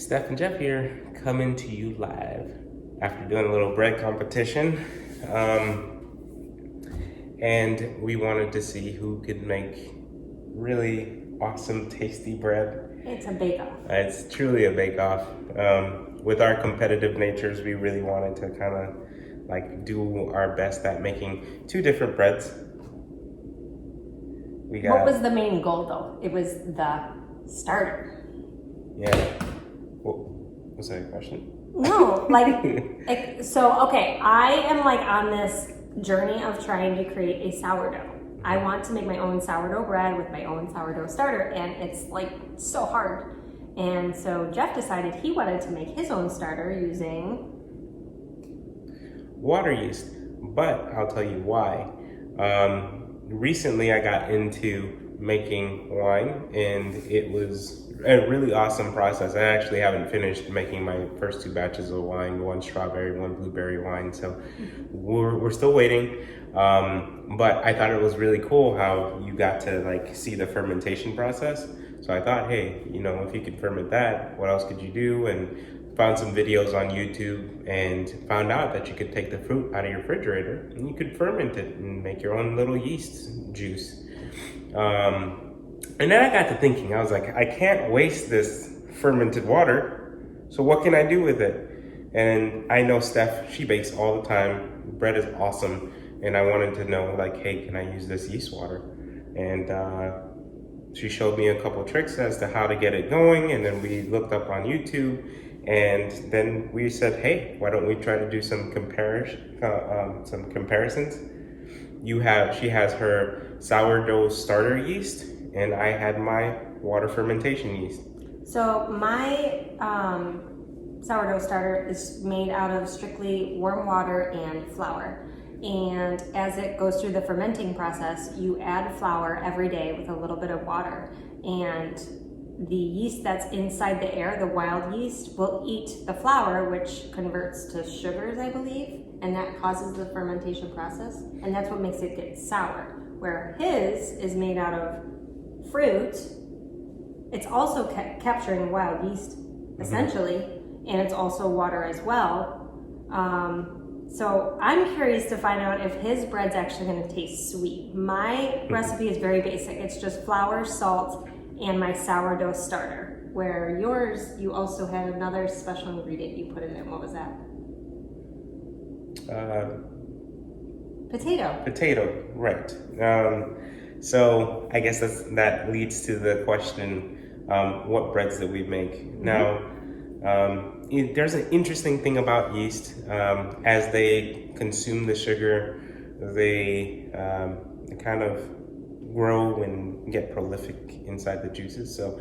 Steph and Geoff here, coming to you live after doing a little bread competition. And we wanted to see who could make really awesome, tasty bread. It's a bake-off. It's truly a bake-off. With our competitive natures, we really wanted to kind of like do our best at making two different breads. What was the main goal though? It was the starter. Yeah. Was that a question? No, okay, I am like on this journey of trying to create a sourdough. I want to make my own sourdough bread with my own sourdough starter, and it's like so hard. And so Geoff decided he wanted to make his own starter using water yeast, but I'll tell you why. Recently I got into making wine, and it was a really awesome process. I actually haven't finished making my first two batches of wine, one strawberry, one blueberry wine, so we're still waiting. But I thought it was really cool how you got to like see the fermentation process. So I thought, hey, you know, if you could ferment that, what else could you do? And found some videos on YouTube and found out that you could take the fruit out of your refrigerator and you could ferment it and make your own little yeast juice. And then I got to thinking, I was like, I can't waste this fermented water. So what can I do with it? And I know Steph, she bakes all the time. Bread is awesome. And I wanted to know like, hey, can I use this yeast water? And she showed me a couple tricks as to how to get it going. And then we looked up on YouTube. And then we said, hey, why don't we try to do some comparisons? She has her sourdough starter yeast, and I had my water fermentation yeast. So my sourdough starter is made out of strictly warm water and flour. And as it goes through the fermenting process, you add flour every day with a little bit of water. And the yeast that's inside the air, the wild yeast, will eat the flour, which converts to sugars, I believe, and that causes the fermentation process, and that's what makes it get sour. Where his is made out of fruit, it's also capturing wild yeast, essentially, and it's also water as well. So I'm curious to find out if his bread's actually going to taste sweet. My recipe is very basic. It's just flour, salt, and my sourdough starter, where yours, you also had another special ingredient you put in it. What was that? Potato, right. So I guess that leads to the question, what breads that we make. Now, there's an interesting thing about yeast. As they consume the sugar, they kind of grow and get prolific inside the juices. So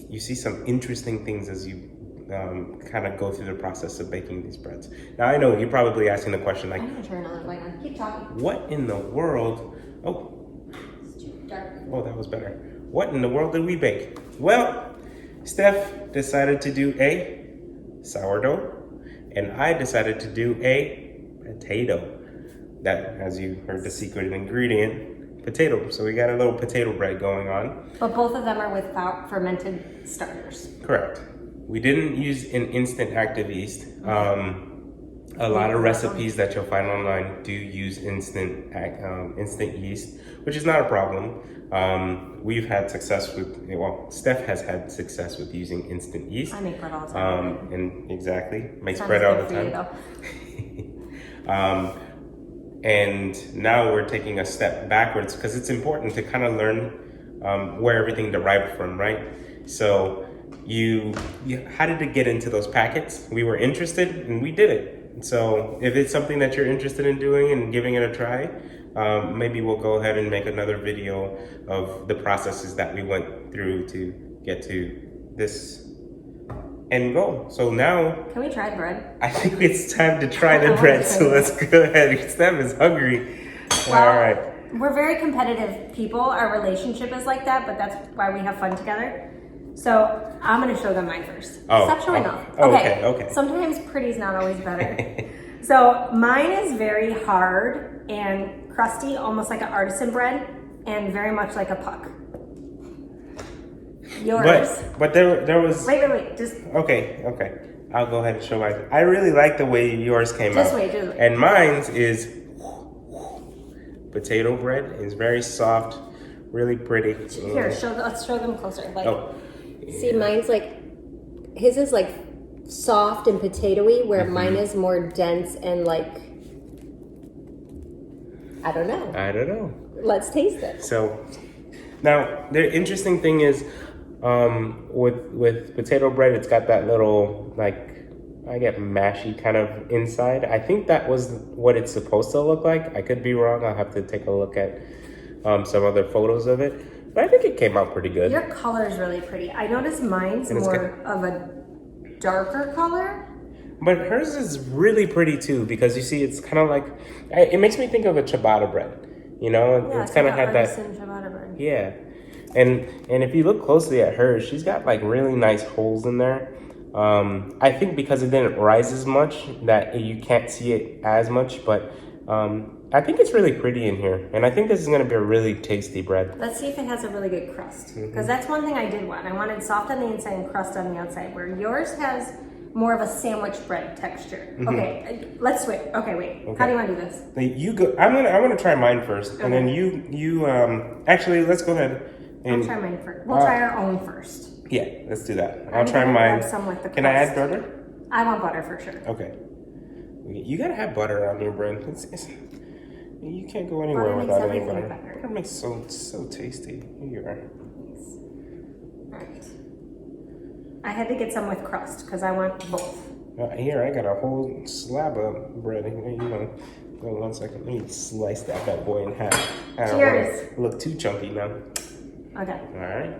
you see some interesting things as you kind of go through the process of baking these breads. Now I know you're probably asking the question like, I'm gonna turn another light on. Keep talking. What in the world? It's too dark. Oh, that was better. What in the world did we bake? Well, Steph decided to do a sourdough, and I decided to do a potato. That, as you heard, the secret ingredient, potato. So we got a little potato bread going on. But both of them are with fermented starters. Correct. We didn't use an instant active yeast. A lot of recipes that you'll find online do use instant yeast, which is not a problem. We've had success with, Steph has had success with using instant yeast. I make bread all the time. And exactly, makes bread all the time. And now we're taking a step backwards because it's important to kind of learn where everything derived from, right? So how did it get into those packets? We were interested and we did it. So if it's something that you're interested in doing and giving it a try, maybe we'll go ahead and make another video of the processes that we went through to get to this end goal. So now, can we try the bread? I think it's time to try the bread. So let's go ahead. Steph is hungry. Well, all right. We're very competitive people. Our relationship is like that, but that's why we have fun together. So I'm going to show them mine first. Stop showing off. Okay. Sometimes pretty's not always better. So mine is very hard and crusty, almost like an artisan bread, and very much like a puck. Yours. But there was. Wait. Just Okay. I'll go ahead and show mine. I really like the way yours came out. Just wait. And mine's is potato bread. It's very soft, really pretty. Here, let's show them closer. Like, See, mine's like, his is like soft and potatoey, where mine is more dense and like, I don't know. Let's taste it. So now the interesting thing is, with potato bread, it's got that little I get mashy kind of inside. I think that was what it's supposed to look like. I could be wrong. I'll have to take a look at some other photos of it. But I think it came out pretty good. your color is really pretty. I noticed mine's more of a darker color. But hers is really pretty too, because you see, it's kind of like, it makes me think of a ciabatta bread. You know, Yeah, it's kind of had that. ciabatta bread. Yeah, and if you look closely at hers, she's got like really nice holes in there. I think because it didn't rise as much that you can't see it as much, but I think it's really pretty in here, and I think this is going to be a really tasty bread. Let's see if it has a really good crust, because that's one thing I did want. I wanted soft on the inside and crust on the outside, where yours has more of a sandwich bread texture. Okay, let's switch. Okay, wait. Okay. How do you want to do this? You go. I'm gonna try mine first, and then you actually, let's go ahead and I'll try mine first. We'll try our own first. yeah, let's do that. I'm I'll try gonna mine. grab some with the Can I add crust. butter? I want butter for sure. Okay. You gotta have butter on your bread. You can't go anywhere Butter makes without any everything butter. better. Butter makes so tasty. Here you are. Alright. I had to get some with crust because I want both. Here, I got a whole slab of bread. Here, you know, wait 1 second. Let me slice that bad boy in half. I don't Cheers. want to look too chunky now. Okay. All right.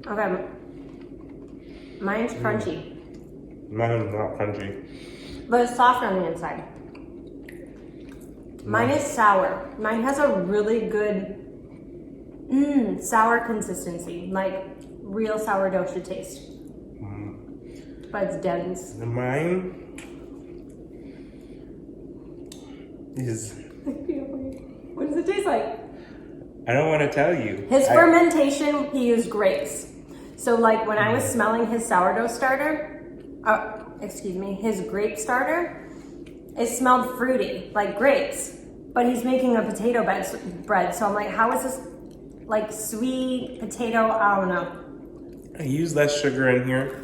Okay. Mine's crunchy, Mine's not crunchy. but it's soft on the inside. Mine is sour. Mine has a really good sour consistency, like real sourdough should taste. But it's dense. Mine is. What does it taste like? I don't want to tell you. His fermentation, he used grapes. So like when I was smelling his sourdough starter, his grape starter, it smelled fruity, like grapes. But he's making a potato bread, so I'm like, how is this like sweet potato? I don't know. I used less sugar in here.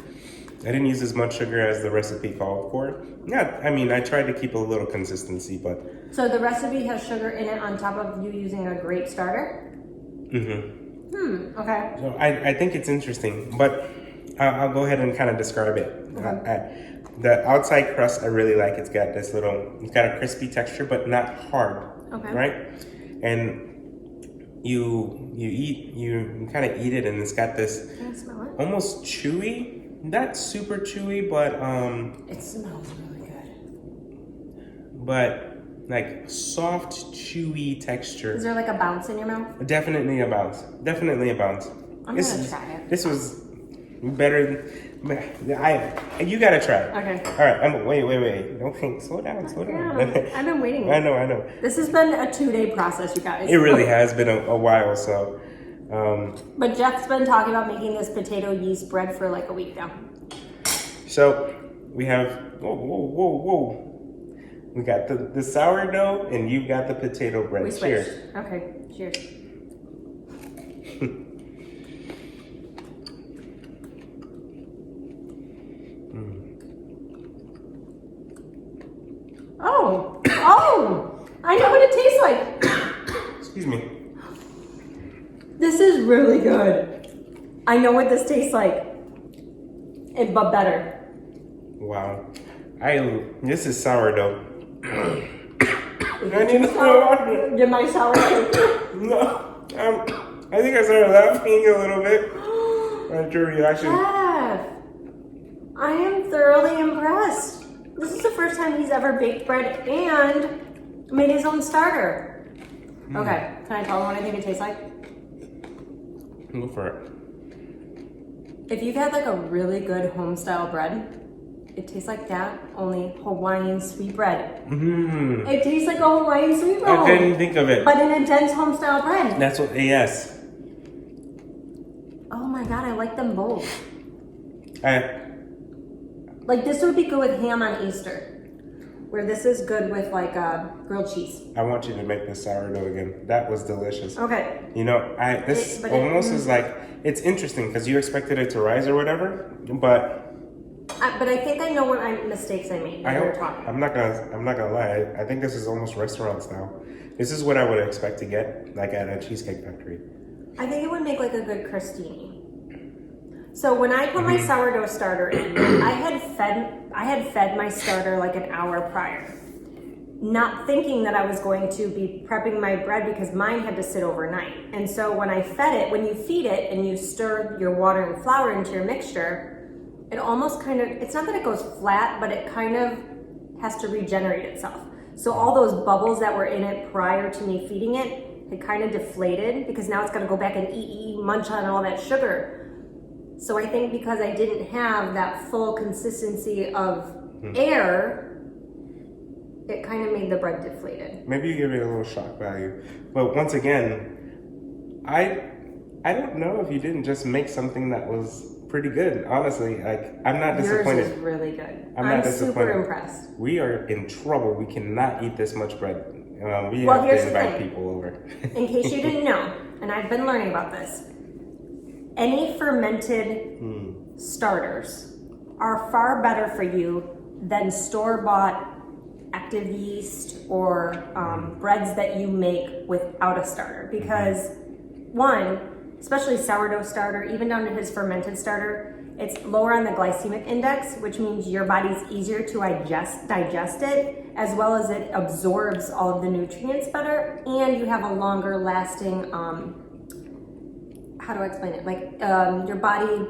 I didn't use as much sugar as the recipe called for. Yeah, I mean, I tried to keep a little consistency, but. So the recipe has sugar in it on top of you using a grape starter? Okay. So I think it's interesting, but I'll go ahead and kind of describe it. The outside crust I really like. It's got it's got a crispy texture, but not hard. Okay. Right? And you kind of eat it, and it's got this Can I smell it? almost chewy, not super chewy, but It smells really good. but like soft, chewy texture. Is there like a bounce in your mouth? Definitely a bounce. Definitely a bounce. I'm gonna try it. This was better. You gotta try it. Okay. All right. Wait. Don't slow down. Slow down. Yeah, I've been waiting. I know. This has been a 2-day process, you guys. It really has been a while. So, But Jeff's been talking about making this potato yeast bread for like a week now. so we have. Whoa. We got the sourdough, and you got the potato bread. We switched. Cheers. Okay, cheers. Oh! I know what it tastes like. Excuse me. This is really good. I know what this tastes like, but better. Wow. This is sourdough. Get my sourdough. No, I think I started laughing a little bit at your reaction. Jeff, I am thoroughly impressed. This is the first time he's ever baked bread and made his own starter. Okay, can I tell him what I think it tastes like? Go for it. If you've had like a really good home style bread, it tastes like that, only Hawaiian sweet bread. Mm. It tastes like a Hawaiian sweet roll. I didn't think of it. But in a dense home style bread. That's what, yes. Oh my god, I like them both. I, Like this would be good with ham on Easter. Where this is good with like grilled cheese. I want you to make this sourdough again. That was delicious. Okay. You know, is like, it's interesting because you expected it to rise or whatever, but But I think I know what mistakes I made when we were talking. I'm not gonna lie. I think this is almost restaurant style. This is what I would expect to get like at a Cheesecake Factory. I think it would make like a good crostini. So when I put my sourdough starter in, I had fed my starter like an hour prior, not thinking that I was going to be prepping my bread because mine had to sit overnight. And so when I fed it, when you feed it and you stir your water and flour into your mixture, it almost kind of, it's not that it goes flat, but it kind of has to regenerate itself. So all those bubbles that were in it prior to me feeding it had kind of deflated because now it's got to go back and munch on all that sugar. So I think because I didn't have that full consistency of air, it kind of made the bread deflated. Maybe you give it a little shock value. But once again, I don't know if you didn't just make something that was pretty good. Honestly, like I'm not disappointed. Yours is really good. I'm not super impressed. We are in trouble. We cannot eat this much bread. We have to invite people over. In case you didn't know, and I've been learning about this, any fermented starters are far better for you than store-bought active yeast or breads that you make without a starter. Because one, especially sourdough starter, even down to his fermented starter, it's lower on the glycemic index, which means your body's easier to digest it, as well as it absorbs all of the nutrients better, and you have a longer lasting, how do I explain it? Like your body,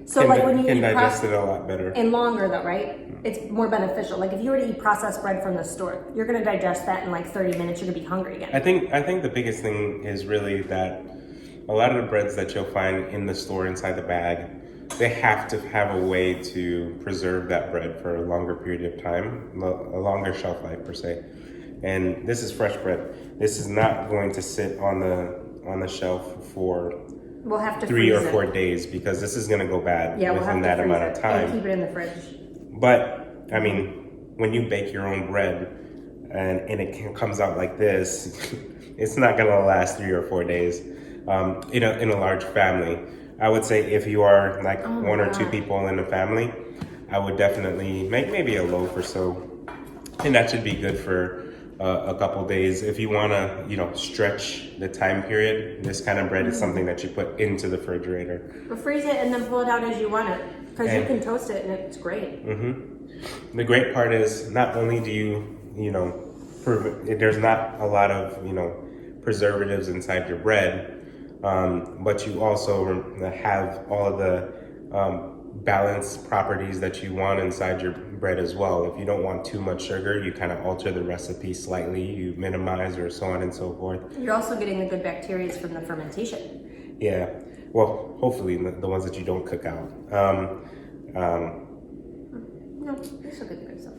so like when you can eat digest it a lot better. And longer though, right? It's more beneficial. Like if you were to eat processed bread from the store, you're gonna digest that in like 30 minutes, you're gonna be hungry again. I think the biggest thing is really that a lot of the breads that you'll find in the store inside the bag, they have to have a way to preserve that bread for a longer period of time, a longer shelf life per se. And this is fresh bread. This is not going to sit on the shelf for we'll have to 3 or freeze 4 it. days because this is going to go bad Yeah, we'll within have to that amount freeze of it and time. keep it in the fridge. But I mean, when you bake your own bread and it comes out like this, it's not going to last 3 or 4 days. In a large family, I would say if you are like one or two people in a family, I would definitely make maybe a loaf or so, and that should be good for a couple days. If you want to, stretch the time period, this kind of bread is something that you put into the refrigerator. Or freeze it and then pull it out as you want it, because you can toast it and it's great. The great part is not only do you, there's not a lot of, preservatives inside your bread, but you also have all of the balanced properties that you want inside your bread as well. If you don't want too much sugar, you kind of alter the recipe slightly, you minimize or so on and so forth. You're also getting the good bacteria from the fermentation. Yeah, well, hopefully the ones that you don't cook out. No, you still get the good stuff.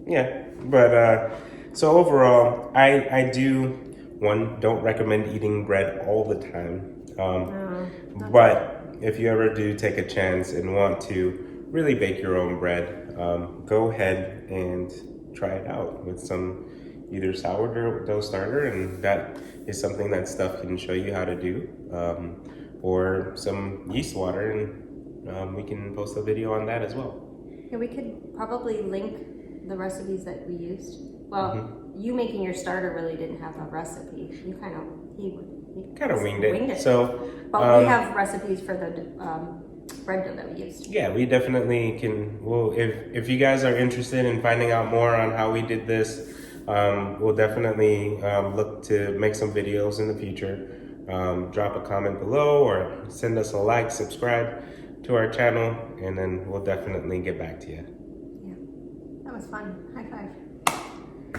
Yeah, but so overall, I don't recommend eating bread all the time. But if you ever do take a chance and want to really bake your own bread, go ahead and try it out with some either sourdough starter, and that is something that Steph can show you how to do, or some yeast water, and we can post a video on that as well. Yeah, we could probably link the recipes that we used. Well, you making your starter really didn't have a recipe. You kind of winged it. So, but we have recipes for the bread dough that we used. Yeah, we definitely can. Well, if you guys are interested in finding out more on how we did this, we'll definitely look to make some videos in the future. Drop a comment below or send us a like, subscribe to our channel, and then we'll definitely get back to you. Yeah, that was fun. High five.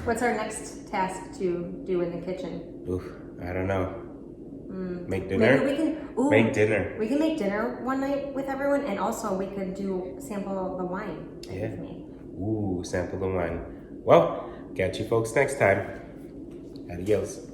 What's our next task to do in the kitchen? Oof, I don't know. Make dinner. Maybe we can Make dinner. We can make dinner one night with everyone, and also we could do sample the wine. Yeah. With me. Ooh, sample the wine. Well, catch you folks next time. Adios.